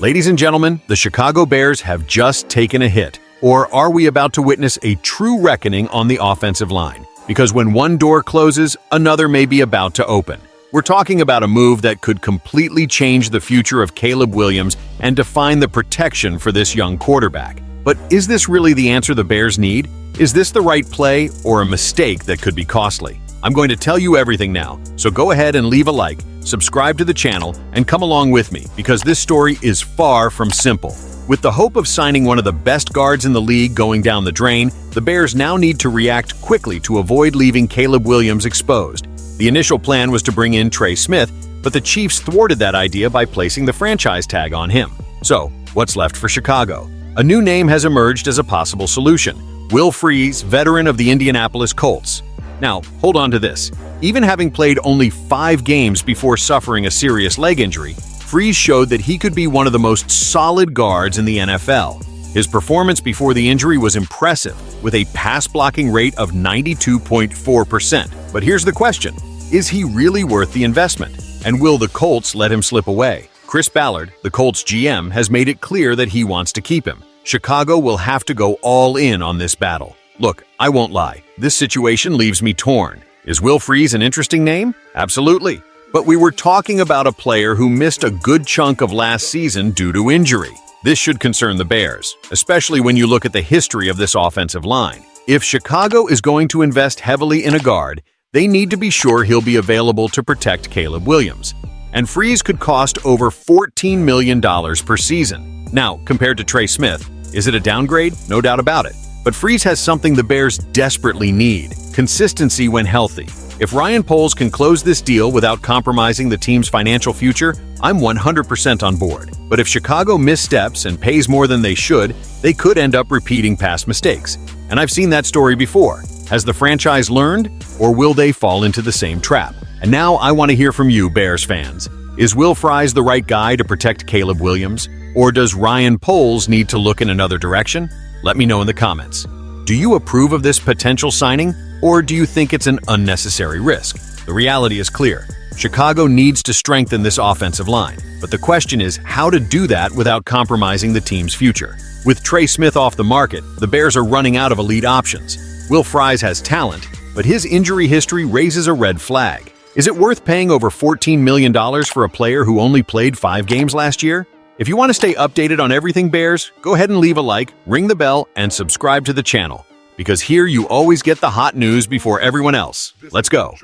Ladies and gentlemen, the Chicago Bears have just taken a hit. Or are we about to witness a true reckoning on the offensive line? Because when one door closes, another may be about to open. We're talking about a move that could completely change the future of Caleb Williams and define the protection for this young quarterback. But is this really the answer the Bears need? Is this the right play or a mistake that could be costly? I'm going to tell you everything now, so go ahead and leave a like, subscribe to the channel, and come along with me because this story is far from simple. With the hope of signing one of the best guards in the league going down the drain, the Bears now need to react quickly to avoid leaving Caleb Williams exposed. The initial plan was to bring in Trey Smith, but the Chiefs thwarted that idea by placing the franchise tag on him. So, what's left for Chicago? A new name has emerged as a possible solution: Will Freeze, veteran of the Indianapolis Colts. Now, hold on to this. Even having played only 5 games before suffering a serious leg injury, Freeze showed that he could be one of the most solid guards in the NFL. His performance before the injury was impressive, with a pass-blocking rate of 92.4%. But here's the question: is he really worth the investment? And will the Colts let him slip away? Chris Ballard, the Colts GM, has made it clear that he wants to keep him. Chicago will have to go all in on this battle. Look, I won't lie, this situation leaves me torn. Is Will Freeze an interesting name? Absolutely. But we were talking about a player who missed a good chunk of last season due to injury. This should concern the Bears, especially when you look at the history of this offensive line. If Chicago is going to invest heavily in a guard, they need to be sure he'll be available to protect Caleb Williams. And Freeze could cost over $14 million per season. Now, compared to Trey Smith, is it a downgrade? No doubt about it. But Freeze has something the Bears desperately need: consistency when healthy. If Ryan Poles can close this deal without compromising the team's financial future, I'm 100% on board. But if Chicago missteps and pays more than they should, they could end up repeating past mistakes. And I've seen that story before. Has the franchise learned, or will they fall into the same trap? And now I want to hear from you, Bears fans. Is Will Freeze the right guy to protect Caleb Williams? Or does Ryan Poles need to look in another direction? Let me know in the comments. Do you approve of this potential signing, or do you think it's an unnecessary risk? The reality is clear. Chicago needs to strengthen this offensive line, but the question is how to do that without compromising the team's future. With Trey Smith off the market, the Bears are running out of elite options. Will Freeze has talent, but his injury history raises a red flag. Is it worth paying over $14 million for a player who only played 5 games last year? If you want to stay updated on everything Bears, go ahead and leave a like, ring the bell, and subscribe to the channel. Because here you always get the hot news before everyone else. Let's go.